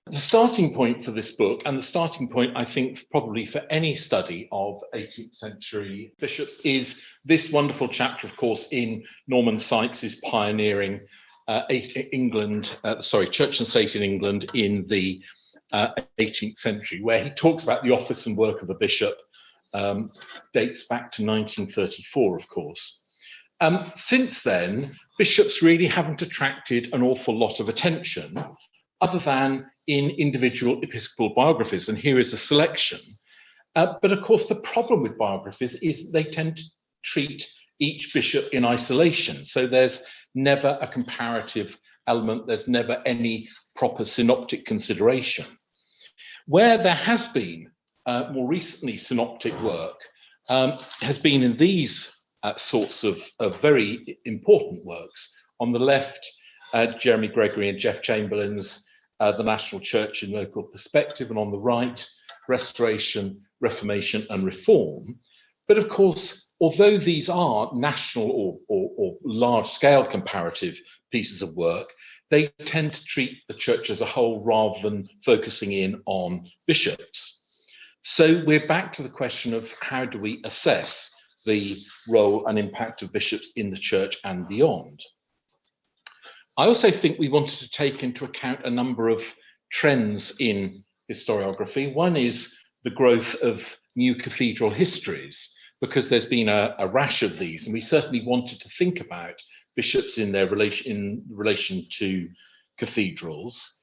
The starting point for this book, and the starting point, I think, probably for any study of 18th century bishops, is this wonderful chapter, of course, in Norman Sykes's pioneering Church and State in England in the 18th century, where he talks about the office and work of a bishop, dates back to 1934, of course. Since then, bishops really haven't attracted an awful lot of attention, other than in individual episcopal biographies, and here is a selection. But of course, the problem with biographies is they tend to treat each bishop in isolation. So there's never a comparative element, there's never any proper synoptic consideration. Where there has been more recently synoptic work has been in these sorts of very important works. On the left, Jeremy Gregory and Jeff Chamberlain's The National Church in Local Perspective, and on the right, Restoration, Reformation and Reform. But of course, although these are national or large-scale comparative pieces of work, they tend to treat the church as a whole rather than focusing in on bishops. So we're back to the question of how do we assess the role and impact of bishops in the church and beyond. I also think we wanted to take into account a number of trends in historiography. One is the growth of new cathedral histories, because there's been a rash of these, and we certainly wanted to think about bishops in their relation to cathedrals.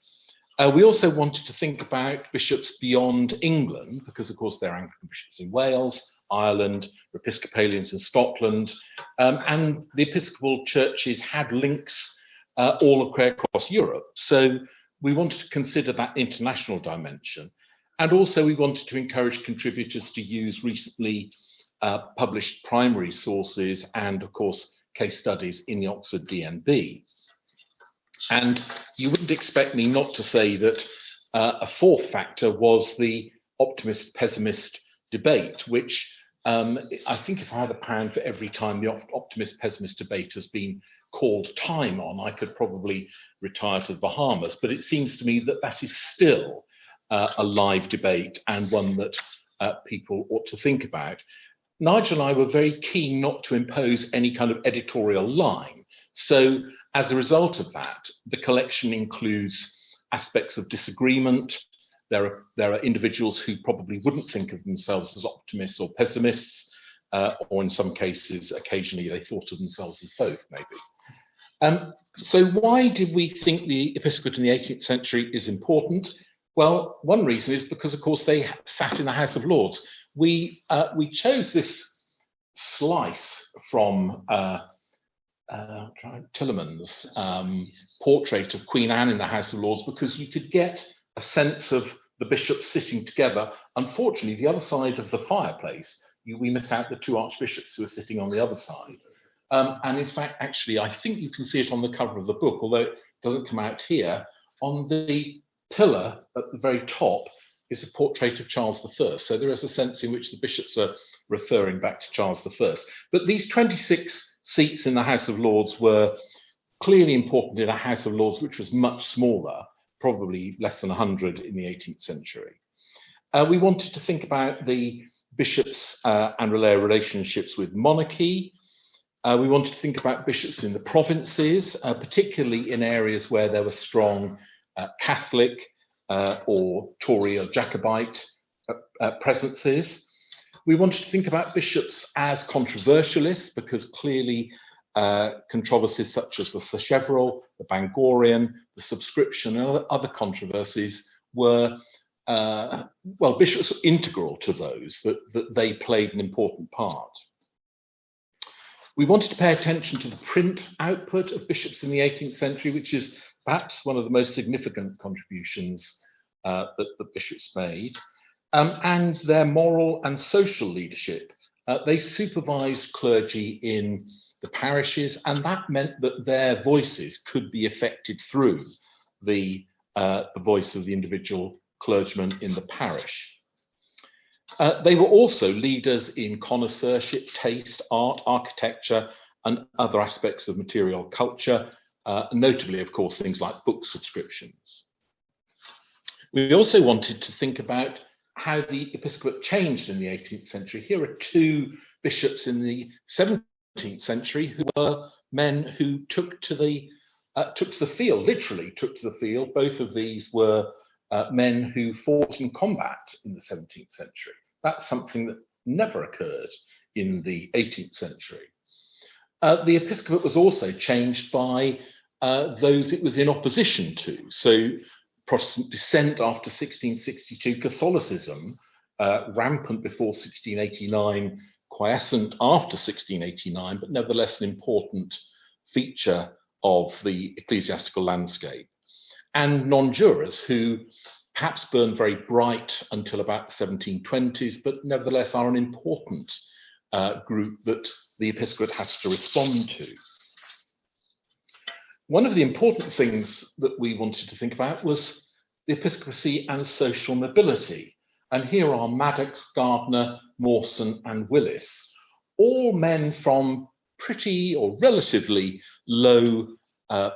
We also wanted to think about bishops beyond England, because of course there are Anglican bishops in Wales, Ireland, Episcopalians in Scotland, and the Episcopal churches had links all across Europe. So we wanted to consider that international dimension. And also we wanted to encourage contributors to use recently published primary sources and of course case studies in the Oxford DNB. And you wouldn't expect me not to say that a fourth factor was the optimist-pessimist debate, which I think if I had £1 for every time the optimist-pessimist debate has been called time on, I could probably retire to the Bahamas. But it seems to me that that is still a live debate and one that people ought to think about. Nigel and I were very keen not to impose any kind of editorial line. So as a result of that, the collection includes aspects of disagreement. There are individuals who probably wouldn't think of themselves as optimists or pessimists, or in some cases, occasionally they thought of themselves as both, maybe. So why did we think the Episcopate in the 18th century is important? Well, one reason is because, of course, they sat in the House of Lords. We chose this slice from Tillerman's portrait of Queen Anne in the House of Lords because you could get a sense of the bishops sitting together. Unfortunately, the other side of the fireplace, we miss out the two archbishops who are sitting on the other side. And in fact, actually, I think you can see it on the cover of the book, although it doesn't come out here. On the pillar at the very top is a portrait of Charles I. So there is a sense in which the bishops are referring back to Charles I. But these 26 seats in the House of Lords were clearly important in a House of Lords which was much smaller, probably less than 100 in the 18th century. We wanted to think about the bishops and their relationships with monarchy. We wanted to think about bishops in the provinces, particularly in areas where there were strong Catholic or Tory or Jacobite presences. We wanted to think about bishops as controversialists because clearly controversies such as the Sacheverell, the Bangorian, the subscription and other controversies were, well, bishops were integral to those, that they played an important part. We wanted to pay attention to the print output of bishops in the 18th century, which is perhaps one of the most significant contributions that the bishops made, and their moral and social leadership. They supervised clergy in the parishes, and that meant that their voices could be affected through the voice of the individual clergyman in the parish. They were also leaders in connoisseurship, taste, art, architecture, and other aspects of material culture, notably, of course, things like book subscriptions. We also wanted to think about how the episcopate changed in the 18th century. Here are two bishops in the 17th century who were men who took to the field, literally took to the field. Both of these were men who fought in combat in the 17th century. That's something that never occurred in the 18th century. The episcopate was also changed by those it was in opposition to. So Protestant dissent after 1662, Catholicism rampant before 1689, quiescent after 1689, but nevertheless an important feature of the ecclesiastical landscape. And non-jurors who perhaps burned very bright until about the 1720s, but nevertheless are an important group that the episcopate has to respond to. One of the important things that we wanted to think about was the episcopacy and social mobility. And here are Maddox, Gardner, Mawson, and Willis, all men from pretty or relatively low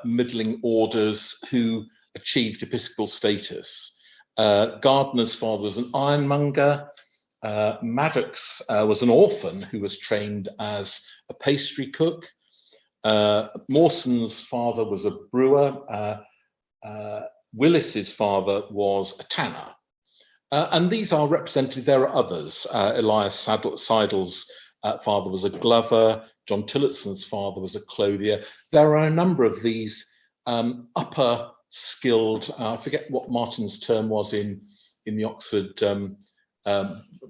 middling orders who achieved episcopal status. Gardner's father was an ironmonger. Maddox was an orphan who was trained as a pastry cook. Mawson's father was a brewer. Willis's father was a tanner. And these are represented. There are others. Elias Seidel's father was a glover. John Tillotson's father was a clothier. There are a number of these upper skilled, I forget what Martin's term was in the Oxford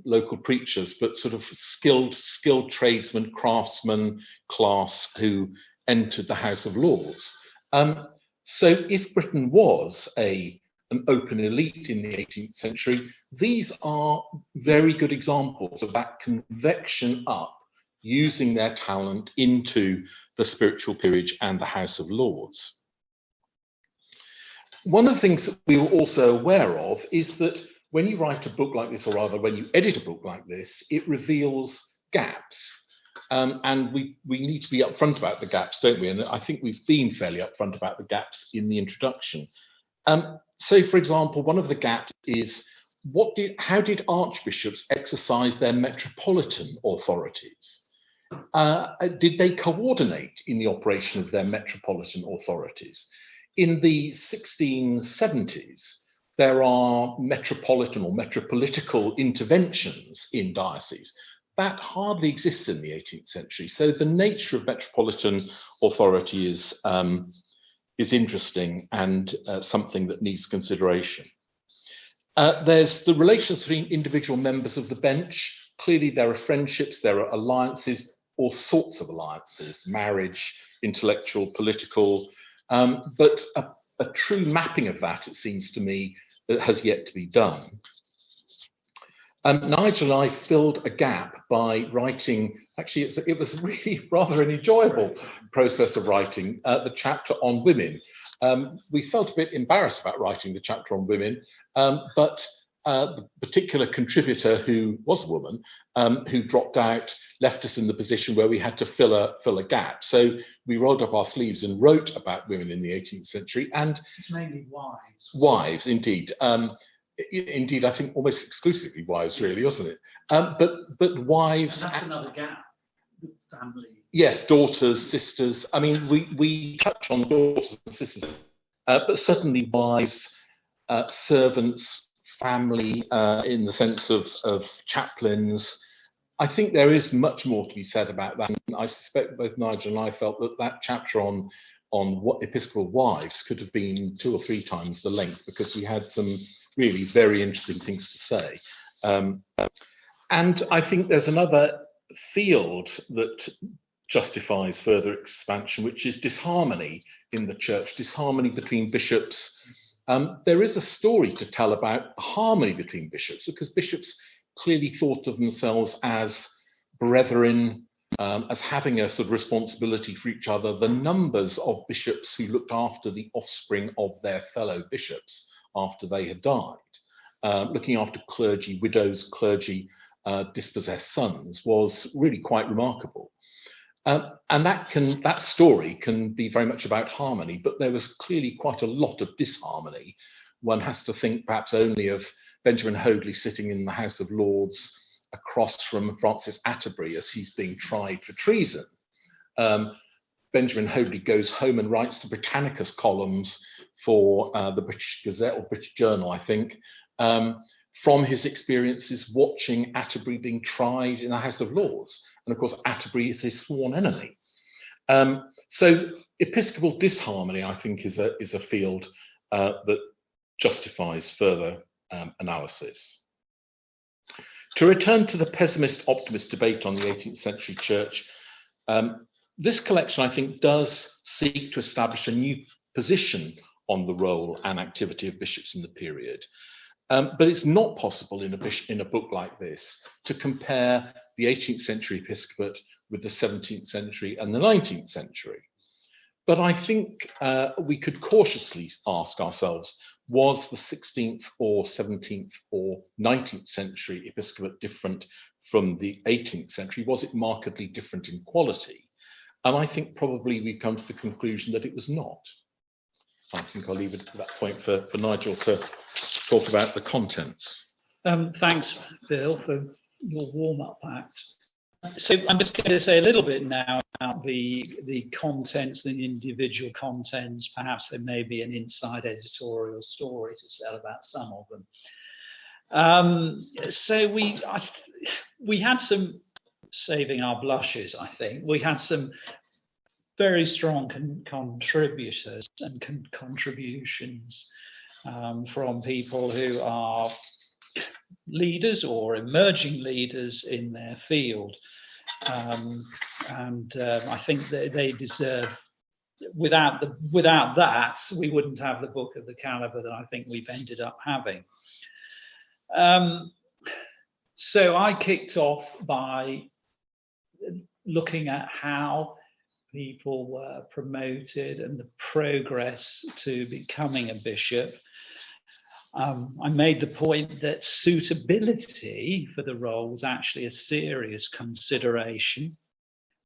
local preachers, but sort of skilled tradesmen, craftsmen class who entered the House of Lords. So if Britain was an open elite in the 18th century, these are very good examples of that convection up, using their talent into the spiritual peerage and the House of Lords. One of the things that we were also aware of is that when you write a book like this, or rather when you edit a book like this, it reveals gaps. And we need to be upfront about the gaps, don't we? And I think we've been fairly upfront about the gaps in the introduction. So, for example, one of the gaps is how did archbishops exercise their metropolitan authorities? Did they coordinate in the operation of their metropolitan authorities? In the 1670s, there are metropolitan or metropolitical interventions in dioceses. That hardly exists in the 18th century. So the nature of metropolitan authority is interesting and something that needs consideration. There's the relations between individual members of the bench. Clearly there are friendships, there are alliances, all sorts of alliances, marriage, intellectual, political, but a true mapping of that, it seems to me, has yet to be done. Nigel and I filled a gap by writing, actually it was really rather an enjoyable process of writing the chapter on women. We felt a bit embarrassed about writing the chapter on women, but the particular contributor, who was a woman, who dropped out, left us in the position where we had to fill a gap. So we rolled up our sleeves and wrote about women in the 18th century. And it's mainly wives. Wives, indeed. Indeed, I think almost exclusively wives, really, wasn't it? But wives. And that's another gap. The family. Yes, daughters, sisters. I mean, we touch on daughters and sisters, but certainly wives, servants, family, in the sense of chaplains. I think there is much more to be said about that. And I suspect both Nigel and I felt that chapter on what episcopal wives could have been 2 or 3 times the length, because we had some really very interesting things to say. And I think there's another field that justifies further expansion, which is disharmony in the church, disharmony between bishops. There is a story to tell about harmony between bishops, because bishops clearly thought of themselves as brethren, as having a sort of responsibility for each other. The numbers of bishops who looked after the offspring of their fellow bishops after they had died, looking after clergy, widows, clergy, dispossessed sons, was really quite remarkable. And that story can be very much about harmony, but there was clearly quite a lot of disharmony one has to think perhaps only of Benjamin Hoadley sitting in the House of Lords across from Francis Atterbury as he's being tried for treason. Benjamin Hoadley goes home and writes the Britannicus columns for the British Gazette or British Journal, I think, from his experiences watching Atterbury being tried in the House of Lords. And of course, Atterbury is his sworn enemy. So episcopal disharmony, I think, is a field that justifies further analysis. To return to the pessimist-optimist debate on the 18th century church, this collection, I think, does seek to establish a new position on the role and activity of bishops in the period. But it's not possible in a book like this to compare the 18th century episcopate with the 17th century and the 19th century. But I think we could cautiously ask ourselves, was the 16th or 17th or 19th century episcopate different from the 18th century? Was it markedly different in quality? And I think probably we've come to the conclusion that it was not. I think I'll leave it at that point for Nigel to talk about the contents. Thanks, Bill, for your warm-up act. So I'm just going to say a little bit now about the contents, the individual contents. Perhaps there may be an inside editorial story to tell about some of them. So we had some, saving our blushes, I think, we had some very strong contributors and contributions from people who are leaders or emerging leaders in their field. I think that they deserve, without that, we wouldn't have the book of the caliber that I think we've ended up having. So I kicked off by looking at how people were promoted and the progress to becoming a bishop. I made the point that suitability for the role was actually a serious consideration.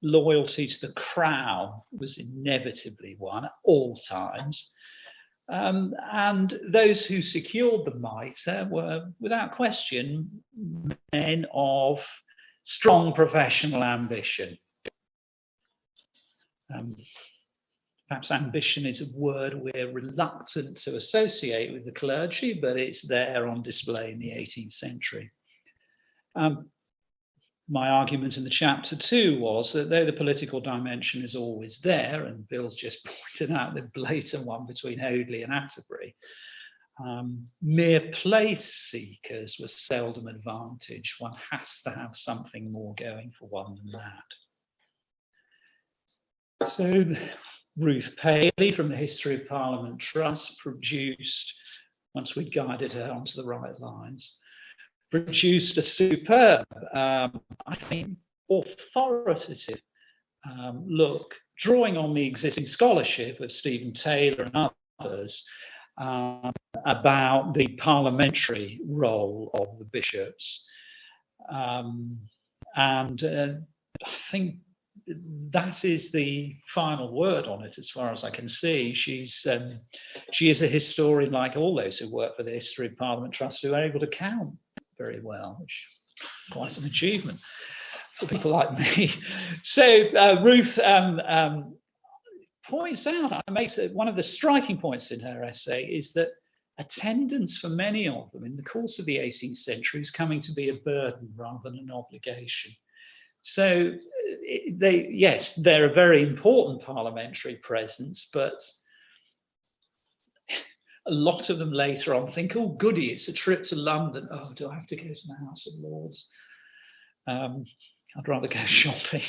Loyalty to the crown was inevitably one at all times. And those who secured the mitre were, without question, men of strong professional ambition. Perhaps ambition is a word we're reluctant to associate with the clergy, but it's there on display in the 18th century. My argument in the chapter 2 was that though the political dimension is always there, and Bill's just pointed out the blatant one between Hoadley and Atterbury, mere place seekers were seldom advantaged. One has to have something more going for one than that. So Ruth Paley from the History of Parliament Trust produced, once we'd guided her onto the right lines, produced a superb, I think, authoritative look, drawing on the existing scholarship of Stephen Taylor and others about the parliamentary role of the bishops. I think that is the final word on it, as far as I can see. She is a historian, like all those who work for the History of Parliament Trust, who are able to count very well, which is quite an achievement for people like me. So Ruth points out, makes it one of the striking points in her essay is that attendance for many of them in the course of the 18th century is coming to be a burden rather than an obligation. So they're a very important parliamentary presence, but a lot of them later on think, oh, goody, it's a trip to London. Oh, do I have to go to the House of Lords? I'd rather go shopping.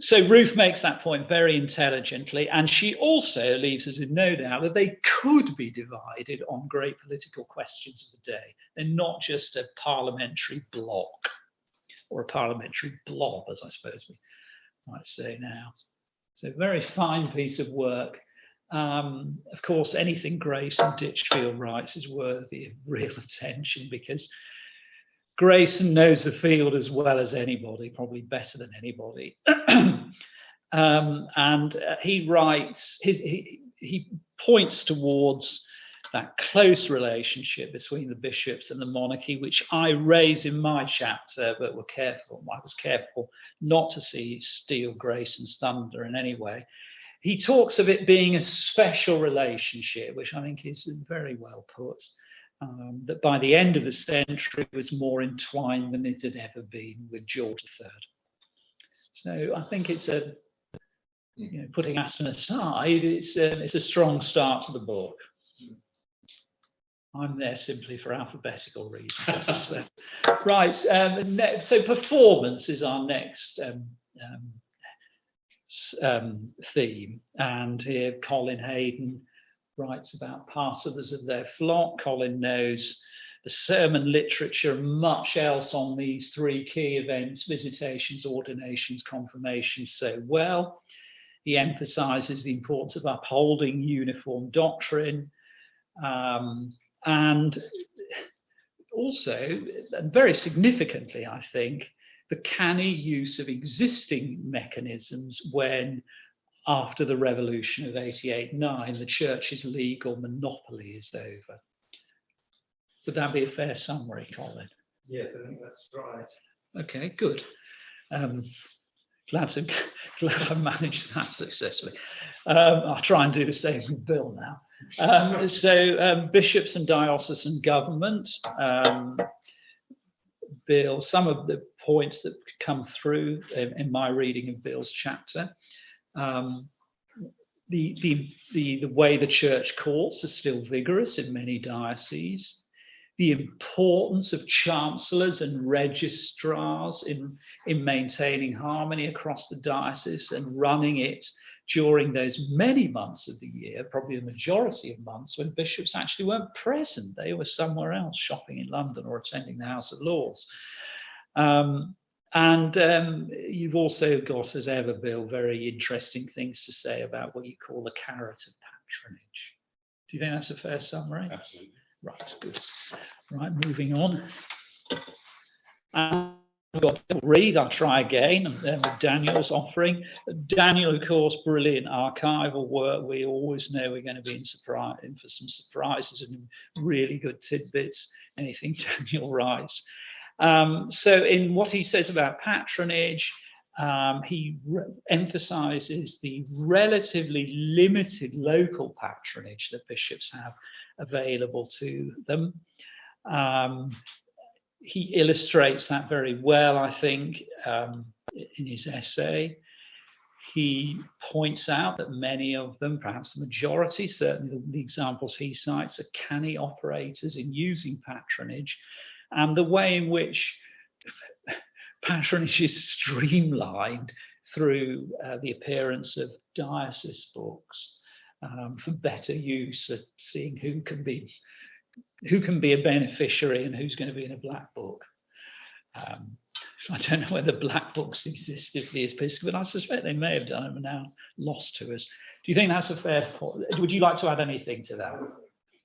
So Ruth makes that point very intelligently, and she also leaves us in no doubt that they could be divided on great political questions of the day. They're not just a parliamentary bloc, or a parliamentary blob, as I suppose we might say now. So a very fine piece of work. Of course, anything Grayson Ditchfield writes is worthy of real attention, because Grayson knows the field as well as anybody, probably better than anybody. And he writes, he points towards that close relationship between the bishops and the monarchy, which I raise in my chapter, but I was careful not to steal Grayson's thunder in any way. He talks of it being a special relationship, which I think is very well put, that by the end of the century was more entwined than it had ever been with George III. So I think it's putting Aston aside, it's a strong start to the book. I'm there simply for alphabetical reasons. Right, so performance is our next theme, and here Colin Hayden writes about partisans of their flock. Colin knows the sermon literature, much else on these three key events, visitations, ordinations, confirmations, so well. He emphasizes the importance of upholding uniform doctrine, and also, and very significantly, I think, the canny use of existing mechanisms when, after the revolution of 88-9, the church's legal monopoly is over. Would that be a fair summary, Colin? Yes, I think that's right. Okay, good. Glad I managed that successfully. I'll try and do the same with Bill now. So bishops and diocesan government. Bill, some of the points that come through in my reading of Bill's chapter. The way the church courts are still vigorous in many dioceses. The importance of chancellors and registrars in maintaining harmony across the diocese and running it during those many months of the year, probably the majority of months, when bishops actually weren't present. They were somewhere else, shopping in London or attending the House of Lords. You've also got, as ever, Bill, very interesting things to say about what you call the carrot of patronage. Do you think that's a fair summary? Absolutely. Right, good. Right, moving on. I've got to read, I'll try again, with Daniel's offering. Daniel, of course, brilliant archival work. We always know we're going to be in for some surprises and really good tidbits, anything Daniel writes. So in what he says about patronage, he emphasizes the relatively limited local patronage that bishops have available to them. He illustrates that very well, I think, in his essay. He points out that many of them, perhaps the majority, certainly the examples he cites, are canny operators in using patronage, and the way in which patronage is streamlined through the appearance of diocese books for better use at seeing who can be a beneficiary and who's going to be in a black book. I don't know whether black books existed for the Episcopate, but I suspect they may have done them and now lost to us. Do you think that's a fair point? Would you like to add anything to that?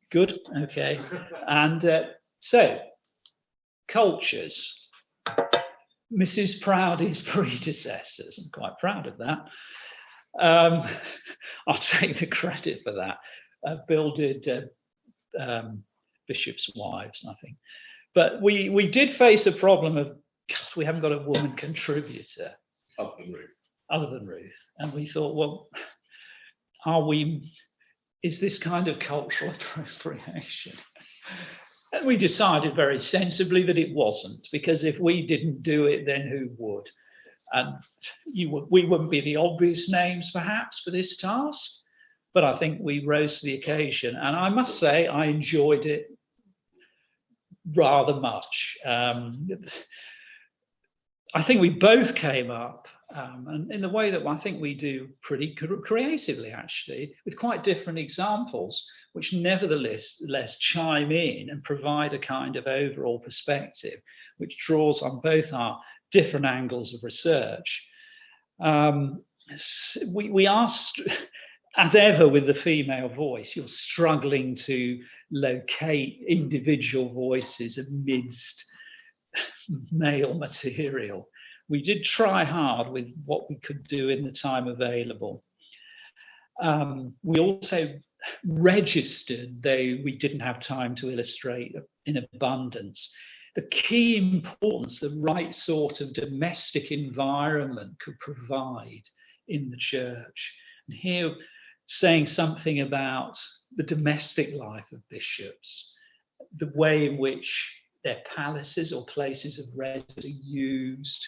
Good, okay. And so, cultures. Mrs. Proudie's predecessors, I'm quite proud of that. I'll take the credit for that. Bill did Bishop's Wives, I think. But we did face a problem of, God, we haven't got a woman contributor. Other than Ruth. And we thought, well, is this kind of cultural appropriation? And we decided very sensibly that it wasn't, because if we didn't do it, then who would? And we wouldn't be the obvious names, perhaps, for this task. But I think we rose to the occasion. And I must say, I enjoyed it rather much. I think we both came up, and in the way that I think we do pretty creatively, actually, with quite different examples, which nevertheless chime in and provide a kind of overall perspective, which draws on both our different angles of research. We are, as ever with the female voice, you're struggling to locate individual voices amidst male material. We did try hard with what we could do in the time available. We also registered, though we didn't have time to illustrate in abundance, the key importance the right sort of domestic environment could provide in the church. And here, saying something about the domestic life of bishops, the way in which their palaces or places of residence are used,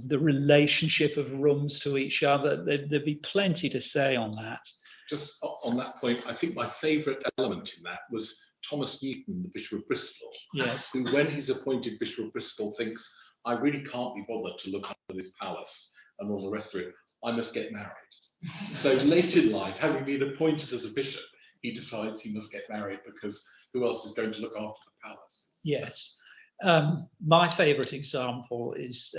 the relationship of rooms to each other. There'd be plenty to say on that. Just on that point, I think my favourite element in that was Thomas Newton, the Bishop of Bristol, yes, who, when he's appointed Bishop of Bristol, thinks, I really can't be bothered to look after this palace and all the rest of it. I must get married. So late in life, having been appointed as a bishop, he decides he must get married because who else is going to look after the palace? Yes. My favourite example is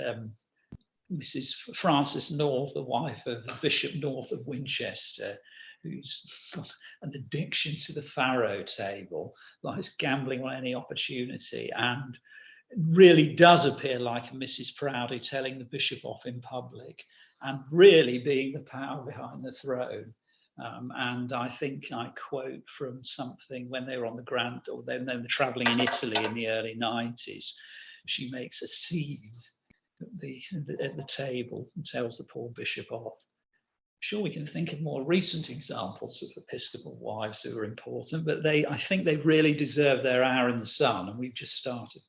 Mrs. Frances North, the wife of Bishop North of Winchester, who's got an addiction to the faro table, likes gambling on any opportunity, and really does appear like a Mrs. Proudie telling the bishop off in public and really being the power behind the throne. And I think I quote from something when they were on the Grand, or they were traveling in Italy in the early 90s. She makes a scene at the table and tells the poor bishop off. Sure, we can think of more recent examples of episcopal wives who are important, but I think they really deserve their hour in the sun, and we've just started.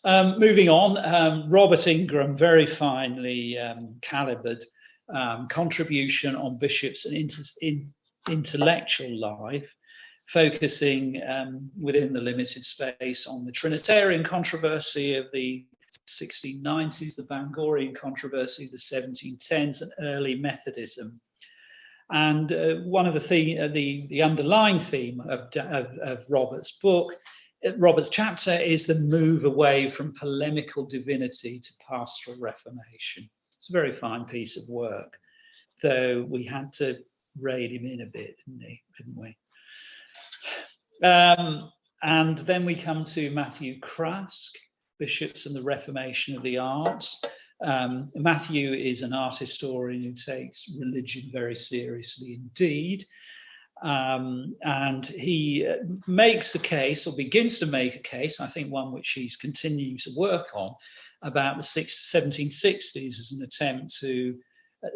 Moving on, Robert Ingram, very finely calibered contribution on bishops and intellectual life, focusing within the limited space on the Trinitarian controversy of the 1690s, the Bangorian controversy of the 1710s, and early Methodism. And one of the underlying theme of Robert's book, Robert's chapter, is the move away from polemical divinity to pastoral reformation. It's a very fine piece of work, though we had to rein him in a bit, didn't we? And then we come to Matthew Craske, Bishops and the Reformation of the Arts. Matthew is an art historian who takes religion very seriously indeed. And he makes a case, or begins to make a case, I think one which he's continuing to work on, about the 1760s as an attempt to,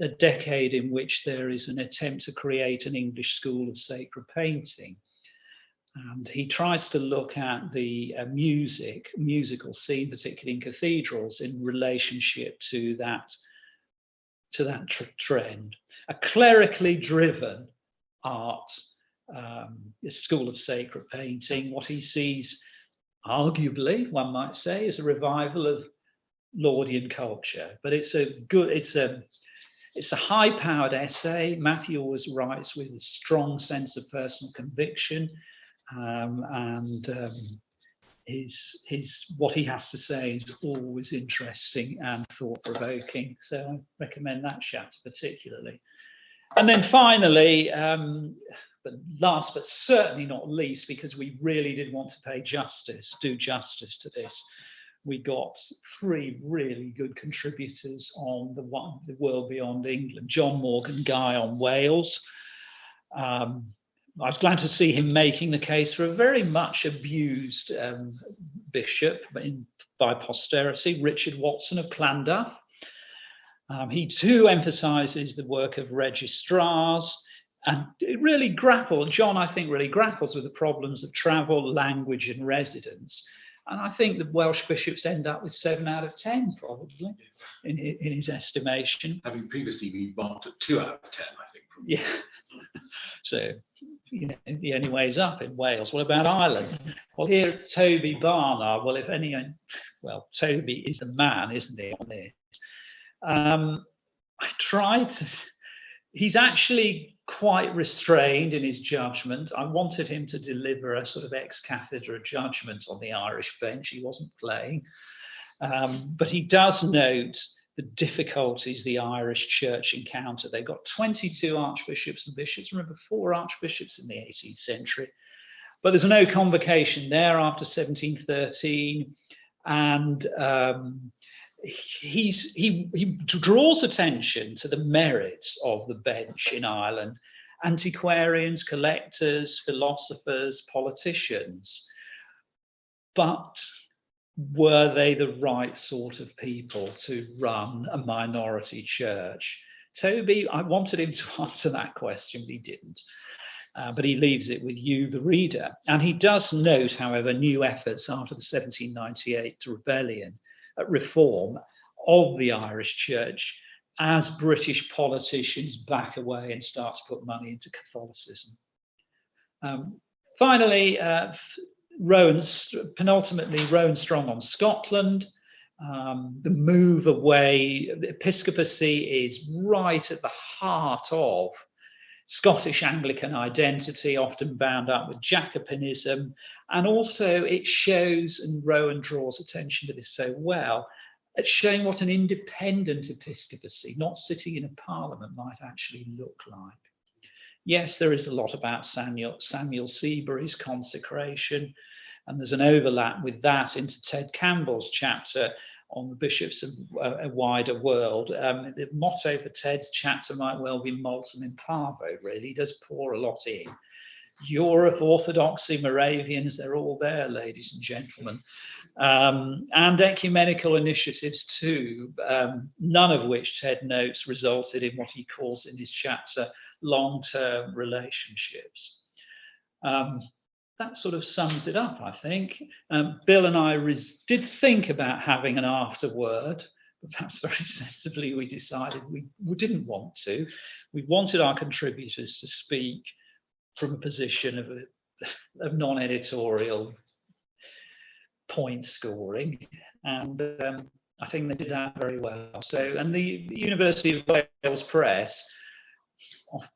a decade in which there is an attempt to create an English school of sacred painting. And he tries to look at the musical scene, particularly in cathedrals, in relationship to that trend. A clerically driven art, a school of sacred painting, what he sees, arguably, one might say, is a revival of Laudian culture. But it's a high-powered essay. Matthew always writes with a strong sense of personal conviction. His what he has to say is always interesting and thought-provoking. So I recommend that chapter particularly. And then finally, but last but certainly not least, because we really did want to do justice to this, we got three really good contributors on the world beyond England. John Morgan Guy on Wales. I was glad to see him making the case for a very much abused bishop by posterity, Richard Watson of Llandaff. He too emphasises the work of registrars, and John, I think, really grapples with the problems of travel, language, and residence. And I think the Welsh bishops end up with 7 out of 10, probably, yes, in his estimation. Having previously been marked at 2 out of 10, I think. Probably. Yeah. So, the only way is up in Wales. What about Ireland? Well, here, Toby Barnard. Well, Toby is the man, isn't he, on this? He's actually quite restrained in his judgment. I wanted him to deliver a sort of ex cathedra judgment on the Irish bench. He wasn't playing. But he does note the difficulties the Irish church encounter. They've got 22 archbishops and bishops. Remember, 4 archbishops in the 18th century. But there's no convocation there after 1713. And he draws attention to the merits of the bench in Ireland antiquarians, collectors, philosophers, politicians. But were they the right sort of people to run a minority church? Toby, I wanted him to answer that question, but he didn't. But he leaves it with you, the reader. And he does note, however, new efforts after the 1798 rebellion at reform of the Irish church as British politicians back away and start to put money into Catholicism. Finally, penultimately, Rowan strong on Scotland. The move away, the episcopacy is right at the heart of Scottish Anglican identity, often bound up with Jacobinism, and also it shows, and Rowan draws attention to this so well, it's showing what an independent episcopacy, not sitting in a parliament, might actually look like. Yes, there is a lot about Samuel Seabury's consecration, and there's an overlap with that into Ted Campbell's chapter on the bishops of a wider world. The motto for Ted's chapter might well be Multum in Parvo, really. He does pour a lot in. Europe, Orthodoxy, Moravians, they're all there, ladies and gentlemen. And ecumenical initiatives too, none of which Ted notes resulted in what he calls in his chapter long-term relationships. That sort of sums it up, I think. Bill and I did think about having an afterword, but perhaps very sensibly we decided we didn't want to. We wanted our contributors to speak from a position of non-editorial point scoring, and I think they did that very well. So, and the University of Wales Press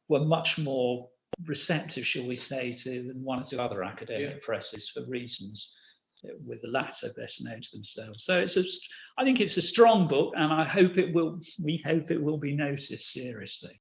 were much more receptive, shall we say, to than one or two other academic presses for reasons with the latter best known to themselves. So I think it's a strong book, and we hope it will be noticed seriously.